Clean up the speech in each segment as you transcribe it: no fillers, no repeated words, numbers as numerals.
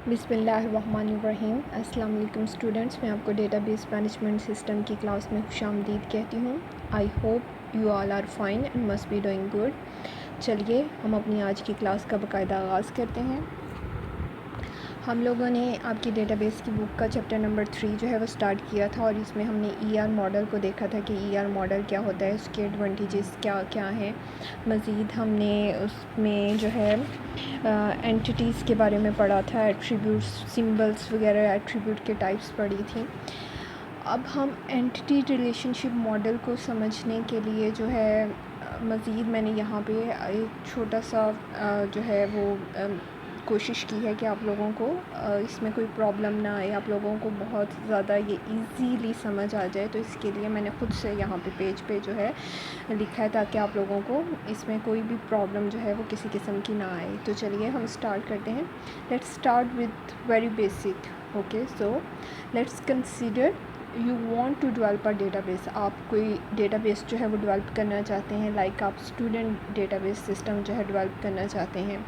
बिस्मिल्लाहिर्रहमानिर्रहीम। अस्सलाम वालेकुम स्टूडेंट्स, मैं आपको डेटाबेस मैनेजमेंट सिस्टम की क्लास में खुशामदीद कहती हूँ। I hope you all are fine and must be doing good. चलिए हम अपनी आज की क्लास का बाकायदा आगाज़ करते हैं। हम लोगों ने आपकी डेटाबेस की बुक का चैप्टर नंबर 3 जो है वो स्टार्ट किया था और इसमें हमने ईआर मॉडल को देखा था कि ईआर मॉडल क्या होता है, उसके एडवांटेजेस क्या क्या हैं। मज़ीद हमने उसमें जो है एंटिटीज़ के बारे में पढ़ा था, एट्रीब्यूट्स, सिंबल्स वगैरह, एट्रीब्यूट के टाइप्स पढ़ी थी। अब हम एंटिटी रिलेशनशिप मॉडल को समझने के लिए जो है मज़ीद मैंने यहाँ पे एक छोटा सा जो है वो कोशिश की है कि आप लोगों को इसमें कोई प्रॉब्लम ना आए, आप लोगों को बहुत ज़्यादा ये इजीली समझ आ जाए। तो इसके लिए मैंने ख़ुद से यहाँ पे पेज पे जो है लिखा है ताकि आप लोगों को इसमें कोई भी प्रॉब्लम जो है वो किसी किस्म की ना आए। तो चलिए हम स्टार्ट करते हैं। Let's start with very basic. Okay, so let's consider you want to develop a database. आप कोई डेटाबेस जो है वो डेवलप करना चाहते हैं, लाइक आप स्टूडेंट डेटाबेस सिस्टम जो है डेवलप करना चाहते हैं।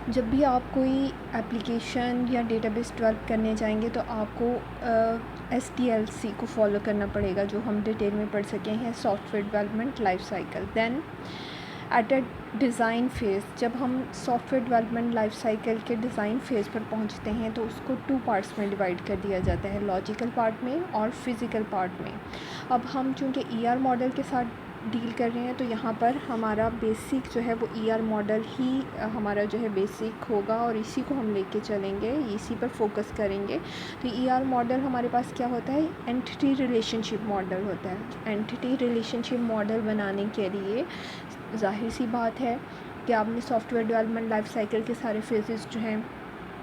जब भी आप कोई एप्लीकेशन या डेटाबेस डेवलप करने जाएंगे तो आपको SDLC को फॉलो करना पड़ेगा, जो हम डिटेल में पढ़ सके हैं, software development life cycle. Then at a design phase, जब हम सॉफ्टवेयर डेवलपमेंट लाइफ साइकिल के डिज़ाइन फ़ेज़ पर पहुंचते हैं तो उसको 2 पार्ट्स में डिवाइड कर दिया जाता है, लॉजिकल पार्ट में और फिज़िकल पार्ट में। अब हम चूँकि ER मॉडल के साथ डील कर रहे हैं तो यहाँ पर हमारा बेसिक जो है वो ER मॉडल ही हमारा जो है बेसिक होगा और इसी को हम लेके चलेंगे, इसी पर फोकस करेंगे। तो ER मॉडल हमारे पास क्या होता है, एंटिटी रिलेशनशिप मॉडल होता है। एंटिटी रिलेशनशिप मॉडल बनाने के लिए ज़ाहिर सी बात है कि आपने सॉफ्टवेयर डेवलपमेंट लाइफ साइकिल के सारे फेजेस जो हैं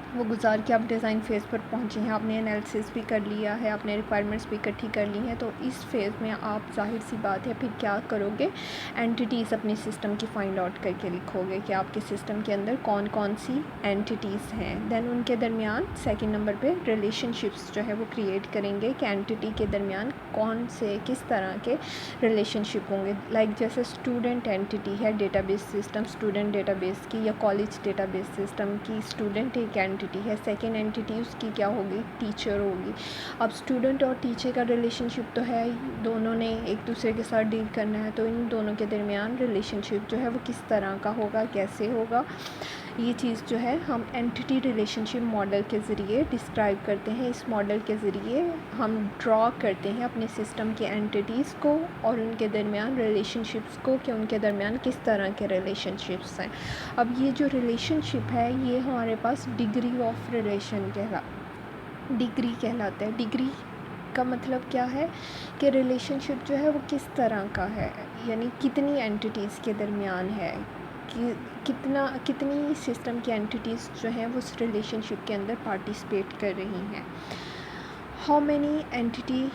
वो गुजार के आप डिज़ाइन फ़ेज़ पर पहुँचे हैं, आपने एनालिसिस भी कर लिया है, आपने रिक्वायरमेंट्स भी इकट्ठी कर ली हैं। तो इस फेज़ में आप ज़ाहिर सी बात है फिर क्या करोगे, एंटिटीज़ अपने सिस्टम की फ़ाइंड आउट करके लिखोगे कि आपके सिस्टम के अंदर कौन कौन सी एंटिटीज़ हैं। दैन उनके दरमियान सेकंड नंबर पे रिलेशनशिप्स जो है वो क्रिएट करेंगे कि एंटिटी के दरमियान कौन से किस तरह के रिलेशनशिप होंगे। लाइक जैसे स्टूडेंट एंटिटी है डेटाबेस सिस्टम, स्टूडेंट डेटाबेस की, या कॉलेज डेटाबेस सिस्टम की स्टूडेंट एक एंटिटी है, सेकेंड एंटिटी उसकी क्या होगी, टीचर होगी। अब स्टूडेंट और टीचर का रिलेशनशिप तो है ही, दोनों ने एक दूसरे के साथ डील करना है, तो इन दोनों के दरमियान रिलेशनशिप जो है वो किस तरह का होगा, कैसे होगा, ये चीज़ जो है हम एंटिटी रिलेशनशिप मॉडल के ज़रिए डिस्क्राइब करते हैं। इस मॉडल के ज़रिए हम ड्रॉ करते हैं अपने सिस्टम के एंटिटीज़ को और उनके दरमियान रिलेशनशिप्स को कि उनके दरमियान किस तरह के रिलेशनशिप्स हैं। अब ये जो रिलेशनशिप है ये हमारे पास डिग्री ऑफ रिलेशन कहलाता है। डिग्री का मतलब क्या है कि रिलेशनशिप जो है वो किस तरह का है, यानी कितनी एंटिटीज़ के दरमियान है, कि कितनी सिस्टम की एंटिटीज़ जो हैं वो उस रिलेशनशिप के अंदर पार्टिसिपेट कर रही हैं। How many entity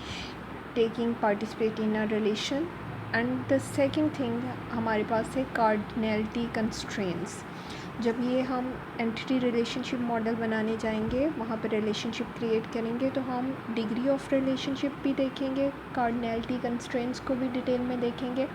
taking participate in a relation. And the second thing हमारे पास है कार्डिनैलिटी कंस्ट्रेंट्स। जब ये हम एंटिटी रिलेशनशिप मॉडल बनाने जाएंगे, वहाँ पर रिलेशनशिप क्रिएट करेंगे, तो हम डिग्री ऑफ रिलेशनशिप भी देखेंगे, कार्डिनैलिटी कंस्ट्रेंट्स को भी डिटेल में देखेंगे।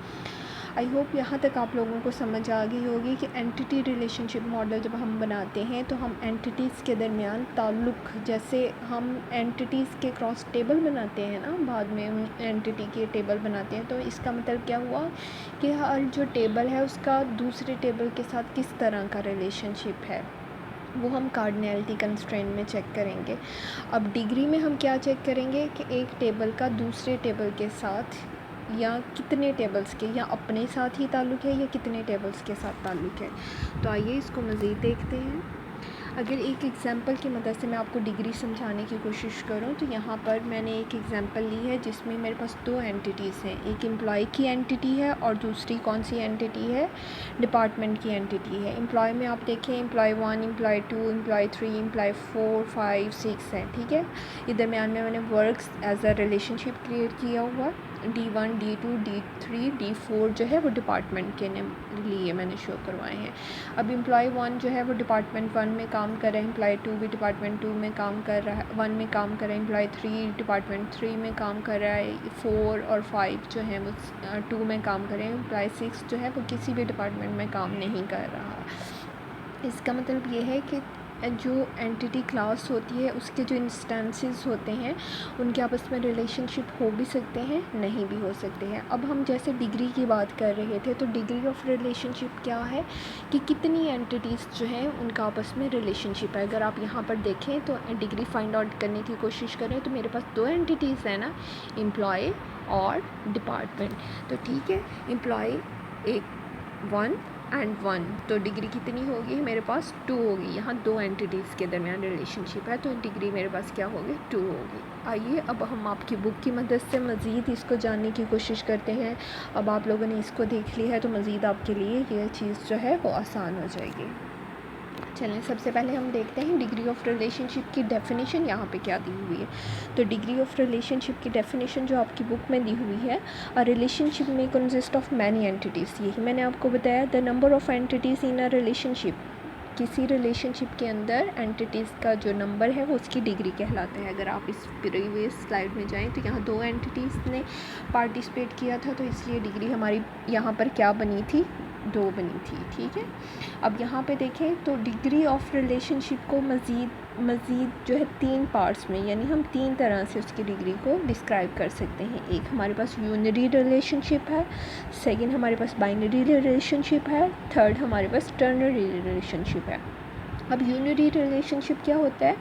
आई होप यहाँ तक आप लोगों को समझ आ गई होगी कि एंटिटी रिलेशनशिप मॉडल जब हम बनाते हैं तो हम एंटिटीज़ के दरमियान ताल्लुक़, जैसे हम एंटिटीज़ के क्रॉस टेबल बनाते हैं ना, बाद में उन एंटिटी के टेबल बनाते हैं, तो इसका मतलब क्या हुआ कि हर जो टेबल है उसका दूसरे टेबल के साथ किस तरह का रिलेशनशिप है, वो हम कार्डिनैलिटी कंस्ट्रेंट में चेक करेंगे। अब डिग्री में हम क्या चेक करेंगे कि एक टेबल का दूसरे टेबल के साथ या कितने टेबल्स के, या अपने साथ ही ताल्लुक़ है या कितने टेबल्स के साथ ताल्लुक़ है। तो आइए इसको मज़ीद देखते हैं। अगर एक एग्ज़ाम्पल की मदद से मैं आपको डिग्री समझाने की कोशिश करूं तो यहाँ पर मैंने एक एग्ज़ाम्पल ली है जिसमें मेरे पास 2 एंटिटीज़ हैं, एक एम्प्लॉय की एंटिटी है और दूसरी कौन सी एंटिटी है, डिपार्टमेंट की एंटिटी है। एम्प्लॉय में आप देखें एम्प्लॉय 1, एम्प्लॉय 2, एम्प्लॉय 3, एम्प्लॉय 4, 5, 6 है, ठीक है। इधर दरमियान में मैंने works as a relationship create किया हुआ। D1, D2, D3, D4 जो है वो डिपार्टमेंट के लिए मैंने शो करवाए हैं। अब एम्प्लॉय 1 जो है वो डिपार्टमेंट 1 में काम कर रहा है, एम्प्लॉय 2 भी डिपार्टमेंट 2 में काम कर रहा है, 1 में काम कर रहा है, एम्प्लॉय 3 डिपार्टमेंट 3 में काम कर रहा है, 4 और 5 जो है वो 2 में काम कर रहे हैं, एम्प्लॉय 6 जो है वो किसी भी डिपार्टमेंट में काम नहीं कर रहा। इसका मतलब ये है कि जो एंटिटी क्लास होती है उसके जो इंस्टेंसेस होते हैं उनके आपस में रिलेशनशिप हो भी सकते हैं, नहीं भी हो सकते हैं। अब हम जैसे डिग्री की बात कर रहे थे, तो डिग्री ऑफ रिलेशनशिप क्या है कि कितनी एंटिटीज़ जो हैं उनका आपस में रिलेशनशिप है। अगर आप यहाँ पर देखें तो डिग्री फाइंड आउट करने की कोशिश करें तो मेरे पास 2 एंटिटीज़ हैं ना, एम्प्लॉय और डिपार्टमेंट। तो ठीक है, एम्प्लॉय एक 1 एंड 1, तो डिग्री कितनी होगी मेरे पास 2 होगी। यहाँ 2 एंटिटीज़ के दरमियान रिलेशनशिप है, तो डिग्री मेरे पास क्या होगी 2 होगी। आइए अब हम आपकी बुक की मदद से मज़ीद इसको जानने की कोशिश करते हैं। अब आप लोगों ने इसको देख लिया है तो मज़ीद आपके लिए ये चीज़ जो है वो आसान हो जाएगी। चलें, सबसे पहले हम देखते हैं डिग्री ऑफ रिलेशनशिप की डेफिनेशन यहाँ पे क्या दी हुई है। तो डिग्री ऑफ रिलेशनशिप की डेफिनेशन जो आपकी बुक में दी हुई है, अ रिलेशनशिप में कंसिस्ट ऑफ मैनी एंटिटीज़। यही मैंने आपको बताया, the number of entities in a relationship. किसी रिलेशनशिप के अंदर एंटिटीज़ का जो नंबर है वो उसकी डिग्री कहलाता है। अगर आप इस प्रीवियस स्लाइड में जाएं तो यहाँ 2 एंटिटीज़ ने पार्टिसिपेट किया था, तो इसलिए डिग्री हमारी यहाँ पर क्या बनी थी, 2 बनी थी। ठीक है, अब यहाँ पे देखें तो डिग्री ऑफ रिलेशनशिप को मज़ीद जो है 3 पार्ट्स में, यानी हम 3 तरह से उसकी डिग्री को डिस्क्राइब कर सकते हैं। एक हमारे पास यूनरी रिलेशनशिप है, सेकंड हमारे पास बाइनरी रिलेशनशिप है, थर्ड हमारे पास टर्नरी रिलेशनशिप है। अब यूनरी रिलेशनशिप क्या होता है?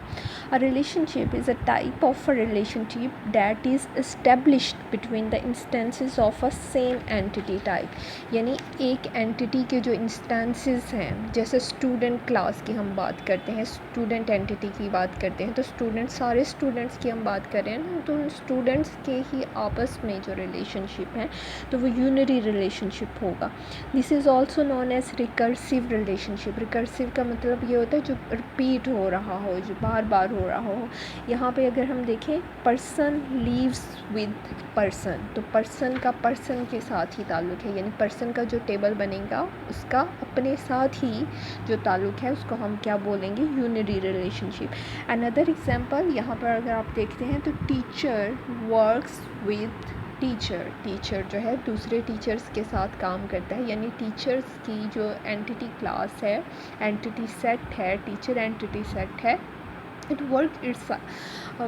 A relationship is a type of a relationship that is established between the instances of a same entity type. यानी एक एंटिटी के जो इंस्टेंसेस हैं, जैसे स्टूडेंट क्लास की हम बात करते हैं, स्टूडेंट एंटिटी की बात करते हैं, तो स्टूडेंट, सारे स्टूडेंट्स की हम बात कर रहे हैं ना, तो उन स्टूडेंट्स के ही आपस में जो रिलेशनशिप है तो वो यूनरी रिलेशनशिप होगा। This is also known as recursive relationship. Recursive का मतलब ये होता है जो रिपीट हो रहा हो, जो बार बार हो रहा हो। यहाँ पे अगर हम देखें, पर्सन लीव्स विद पर्सन, तो पर्सन का पर्सन के साथ ही ताल्लुक़ है, यानी पर्सन का जो टेबल बनेगा उसका अपने साथ ही जो ताल्लुक़ है उसको हम क्या बोलेंगे, यूनरी रिलेशनशिप। अनदर एग्जांपल यहाँ पर अगर आप देखते हैं तो teacher works with teacher. Teacher जो है दूसरे टीचर्स के साथ काम करता है, यानी टीचर्स की जो एंटिटी क्लास है, एंटिटी सेट है, टीचर एंटिटी सेट है, it work it's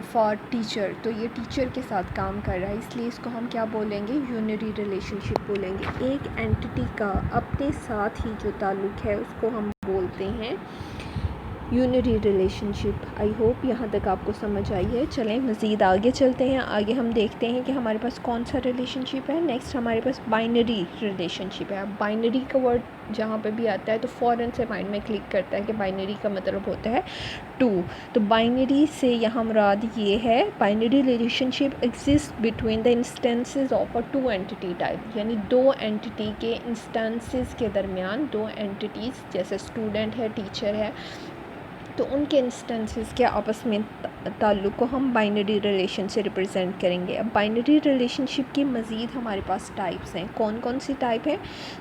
for teacher, तो ये टीचर के साथ काम कर रहा है, इसलिए इसको हम क्या बोलेंगे, यूनरी रिलेशनशिप बोलेंगे। एक एंटिटी का अपने साथ ही जो ताल्लुक़ है उसको हम बोलते हैं यूनरी रिलेशनशिप। आई होप यहाँ तक आपको समझ आई है। चलें मज़ीद आगे चलते हैं। आगे हम देखते हैं कि हमारे पास कौन सा रिलेशनशिप है। नेक्स्ट हमारे पास बाइनरी रिलेशनशिप है। अब बाइनरी का वर्ड जहाँ पे भी आता है तो फ़ौरन से माइंड में क्लिक करता है कि बाइनरी का मतलब होता है 2। तो बाइनरी से यहाँ मुराद ये है, binary relationship exist between the instances of a 2 entity type, यानी 2 एंटिटी के इंस्टेंसेस के दरमियान 2 एंटिटीज़, जैसे स्टूडेंट है, टीचर है, तो उनके इंस्टेंसेस के आपस में ताल्लुक़ को हम बाइनरी रिलेशन से रिप्रेजेंट करेंगे। अब बाइनरी रिलेशनशिप की मज़ीद हमारे पास टाइप्स हैं। कौन कौन सी टाइप है?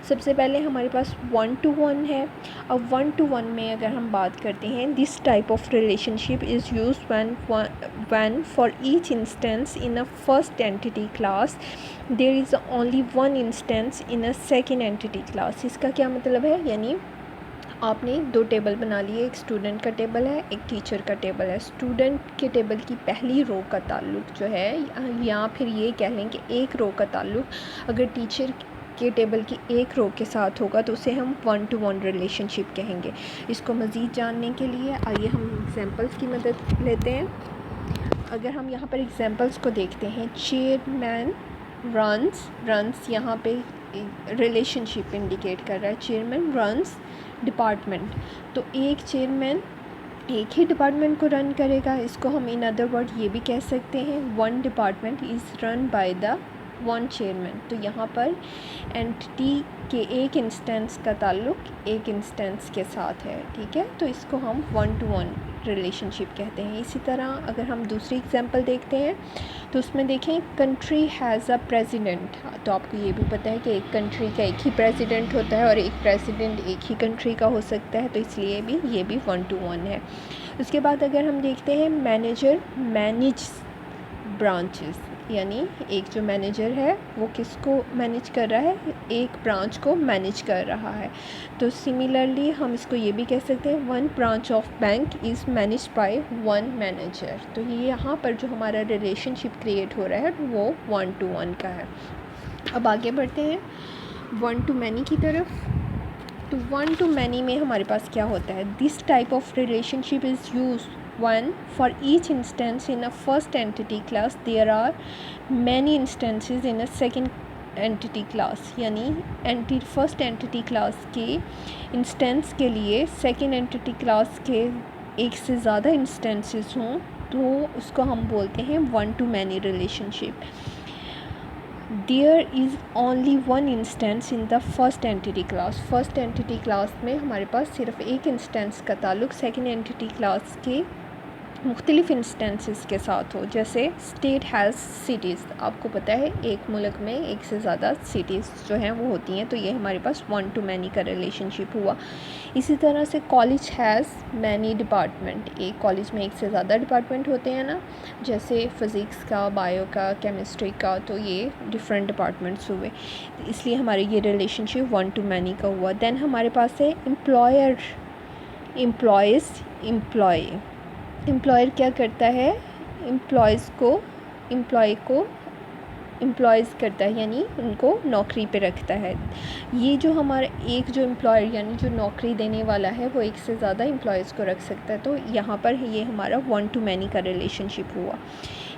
सबसे पहले हमारे पास 1 to 1 है। अब 1 to 1 में अगर हम बात करते हैं, this type of relationship is use when for each instance in a first entity class there is only 1 instance in a second entity class. इसका क्या मतलब है? यानी आपने 2 टेबल बना लिए, एक स्टूडेंट का टेबल है, एक टीचर का टेबल है। स्टूडेंट के टेबल की पहली रो का ताल्लुक़ जो है, या फिर ये कह लें कि एक रो का ताल्लुक़ अगर टीचर के टेबल की एक रो के साथ होगा तो उसे हम 1 to 1 रिलेशनशिप कहेंगे। इसको मज़ीद जानने के लिए आइए हम एग्जांपल्स की मदद लेते हैं। अगर हम यहाँ पर एग्जांपल्स को देखते हैं, चेयरमैन रन्स यहाँ पे रिलेशनशिप इंडिकेट कर रहा है। चेयरमैन रन्स डिपार्टमेंट, तो एक चेयरमैन एक ही डिपार्टमेंट को रन करेगा। इसको हम इन अदर वर्ड ये भी कह सकते हैं, 1 department is run by the 1 chairman. तो यहाँ पर एंटिटी के एक इंस्टेंस का ताल्लुक़ एक इंस्टेंस के साथ है, ठीक है, तो इसको हम 1 to 1 रिलेशनशिप कहते हैं। इसी तरह अगर हम दूसरी एग्जांपल देखते हैं तो उसमें देखें, कंट्री हैज़ अ प्रेसिडेंट। तो आपको ये भी पता है कि एक कंट्री का एक ही प्रेसिडेंट होता है और एक प्रेसिडेंट एक ही कंट्री का हो सकता है, तो इसलिए भी ये भी 1 to 1 है। उसके बाद अगर हम देखते हैं, मैनेजर मैनेज ब्रांचेस, यानी एक जो मैनेजर है वो किसको मैनेज कर रहा है, एक ब्रांच को मैनेज कर रहा है। तो सिमिलरली हम इसको ये भी कह सकते हैं one branch of bank is managed by one manager. तो ये यहाँ पर जो हमारा रिलेशनशिप क्रिएट हो रहा है वो 1 to 1 का है। अब आगे बढ़ते हैं 1 to many की तरफ। तो 1 to many में हमारे पास क्या होता है, this type of relationship is use when for each instance in a first entity class there are many instances in a second entity class. यानी फर्स्ट एंटिटी क्लास के इंस्टेंस के लिए सेकेंड एंटिटी क्लास के एक से ज़्यादा instances हों तो उसको हम बोलते हैं 1 to many relationship. There is only one instance in the first entity class. First entity class में हमारे पास सिर्फ एक इंस्टेंस का ताल्लुक सेकेंड एंटिटी क्लास के मुख्तलिफ़ इंस्टेंसेस के साथ हो। जैसे स्टेट हैज़ सिटीज़, आपको पता है एक मुल्क में एक से ज़्यादा सिटीज़ जो हैं वो होती हैं, तो ये हमारे पास 1 to many का रिलेशनशिप हुआ। इसी तरह से कॉलेज हैज़ मैनी डिपार्टमेंट, एक कॉलेज में एक से ज़्यादा डिपार्टमेंट होते हैं ना, जैसे फ़िज़िक्स का, बायो का, केमिस्ट्री का, तो ये डिफरेंट डिपार्टमेंट्स हुए, इसलिए हमारे ये रिलेशनशिप 1 to many का हुआ। दैन हमारे पास है एम्प्लॉयर, एम्प्लॉयज़, एम्प्लॉयर क्या करता है, एम्प्लॉयज़ करता है, यानी उनको नौकरी पे रखता है। ये जो हमारा एक जो एम्प्लॉयर यानी जो नौकरी देने वाला है वो एक से ज़्यादा एम्प्लॉयज़ को रख सकता है। तो यहाँ पर ये हमारा 1 to many का रिलेशनशिप हुआ।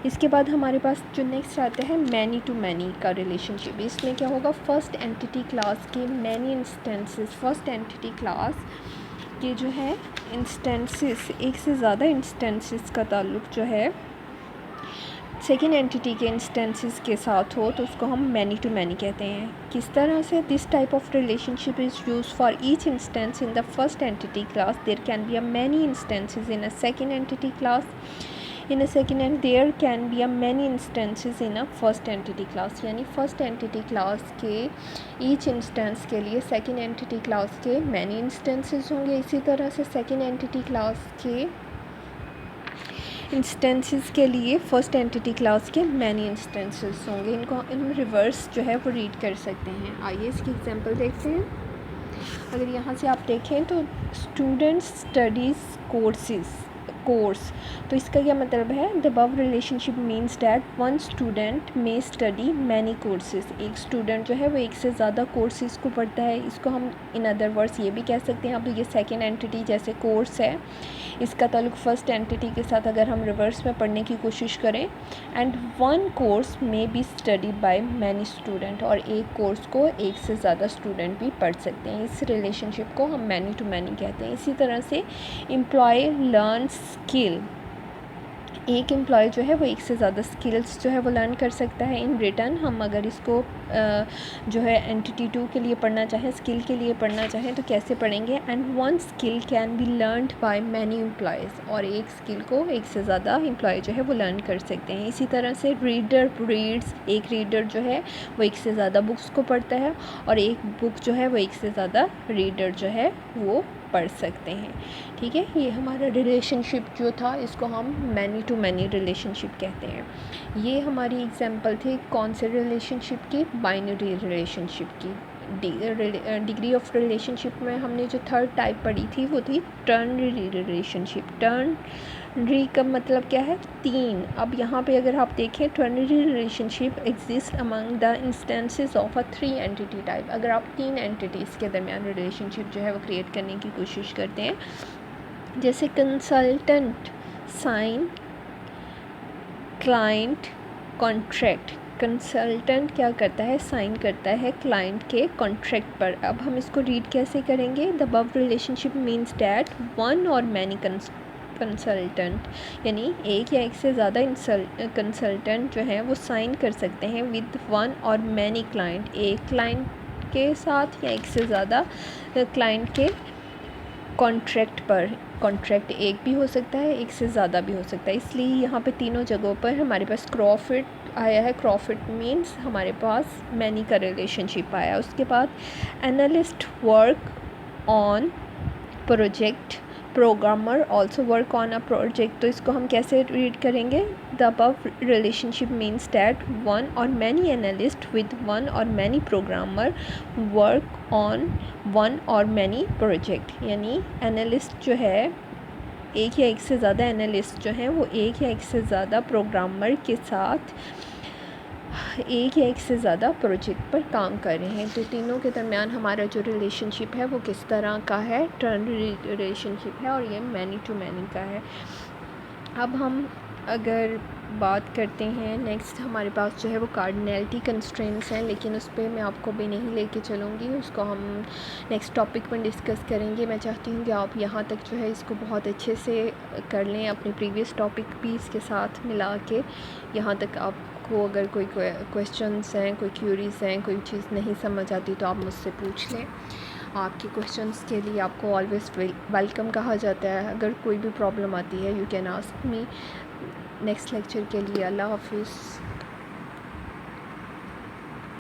इसके बाद हमारे पास जो नेक्स्ट आता है मैनी टू मैनी का रिलेशनशिप। इसमें क्या होगा, फर्स्ट एंटिटी क्लास के many instances, first entity class के जो है इंस्टेंसेस, एक से ज़्यादा इंस्टेंसेस का ताल्लुक जो है सेकेंड एंटिटी के इंस्टेंसेस के साथ हो तो उसको हम मैनी टू मैनी कहते हैं। किस तरह से, this type of relationship is use for each instance in the first entity class, there can be a many instances in a second entity class, in a second and there can be a many instances in a first entity class. यानी first entity class के each instance के लिए second entity class के many instances होंगे। इसी तरह से second entity class के इंस्टेंसेस के लिए फर्स्ट एंटिटी क्लास के मैनी इंस्टेंसेस होंगे। इनको इन रिवर्स जो है वो रीड कर सकते हैं। आइए इसकी एग्जांपल देखते हैं। अगर यहाँ से आप देखें तो स्टूडेंट्स स्टडीज़ कोर्स, तो इसका क्या मतलब है, the above relationship means that one student may study many courses. एक स्टूडेंट जो है वो एक से ज़्यादा कोर्सेज को पढ़ता है। इसको हम इन अदर वर्ड्स ये भी कह सकते हैं। अब ये सेकेंड एंटिटी जैसे कोर्स है, इसका ताल्लुक फर्स्ट एंटिटी के साथ अगर हम रिवर्स में पढ़ने की कोशिश करें, and one course may be studied by many student, और एक कोर्स को एक से ज़्यादा स्टूडेंट भी पढ़ सकते हैं। इस रिलेशनशिप को हम मैनी टू मैनी कहते हैं। इसी तरह से एम्प्लॉय लर्न स्किल, एक एम्प्लॉय जो है वो एक से ज़्यादा स्किल्स जो है वो लर्न कर सकता है। इन रिटर्न हम अगर इसको जो है एंटिटी 2 के लिए पढ़ना चाहें, स्किल के लिए पढ़ना चाहें तो कैसे पढ़ेंगे, and one skill can be learned by many employees, और एक स्किल को एक से ज़्यादा एम्प्लॉय जो है वो लर्न कर सकते हैं। इसी तरह से रीडर रीड्स, एक रीडर जो है वो एक से ज़्यादा बुक्स को पढ़ता है, और एक बुक जो है वो एक से ज़्यादा रीडर जो है वो पढ़ सकते हैं। ठीक है, ये हमारा रिलेशनशिप जो था इसको हम मैनी टू मैनी रिलेशनशिप कहते हैं। ये हमारी एग्जांपल थी कौन से रिलेशनशिप की, बाइनरी रिलेशनशिप की। डिग्री ऑफ रिलेशनशिप में हमने जो थर्ड टाइप पढ़ी थी वो थी टर्नरी रिलेशनशिप। टर्नरी का मतलब क्या है, तीन। अब यहाँ पे अगर आप देखें, ternary relationship exist among the instances of a 3 entity type. अगर आप 3 एंटिटीज़ के दरमियान रिलेशनशिप जो है वो क्रिएट करने की कोशिश करते हैं, जैसे consultant, sign, client, contract. Consultant क्या करता है, साइन करता है क्लाइंट के कॉन्ट्रैक्ट पर। अब हम इसको रीड कैसे करेंगे, the above relationship means that one और मैनी कंसल्टेंट, यानी एक या एक से ज़्यादा कंसल्टेंट जो है वो साइन कर सकते हैं विद वन और मैनी क्लाइंट, एक क्लाइंट के साथ या एक से ज़्यादा क्लाइंट के कॉन्ट्रैक्ट पर। कॉन्ट्रैक्ट एक भी हो सकता है, एक से ज़्यादा भी हो सकता है, इसलिए यहाँ पे तीनों जगहों पर हमारे पास क्रॉफिट आया है। क्रॉफिट मीन्स हमारे पास मैनी का रिलेशनशिप आया। उसके बाद analyst work on project, programmer also work on a project, तो इसको हम कैसे रीड करेंगे? The above relationship means that one और मैनी एनालिस्ट विद वन और many programmer work on one और मैनी प्रोजेक्ट। यानी एनालिस्ट जो है, एक या एक से ज़्यादा एनालिस्ट जो हैं वो एक या एक से ज़्यादा प्रोग्रामर के साथ एक या एक से ज़्यादा प्रोजेक्ट पर काम कर रहे हैं। तो तीनों के दरमियान हमारा जो रिलेशनशिप है वो किस तरह का है? टर्न रिलेशनशिप है, और ये मैनी टू मैनी का है। अब हम अगर बात करते हैं नेक्स्ट, हमारे पास जो है वो कार्डिनैलिटी कंस्ट्रेंट्स हैं, लेकिन उस पर मैं आपको भी नहीं लेके चलूँगी, उसको हम नेक्स्ट टॉपिक पर डिस्कस करेंगे। मैं चाहती हूँ कि आप यहाँ तक जो है इसको बहुत अच्छे से कर लें, अपने प्रीवियस टॉपिक भी इसके साथ मिला के। यहाँ तक आपको अगर कोई क्वेश्चंस हैं, कोई क्यूरीज़ हैं, कोई चीज़ नहीं समझ आती तो आप मुझसे पूछ लें। आपके क्वेश्चंस के लिए आपको ऑलवेज़ वेलकम कहा जाता है। अगर कोई भी प्रॉब्लम आती है you can ask me. Next lecture के लिए अल्लाह हाफिज़।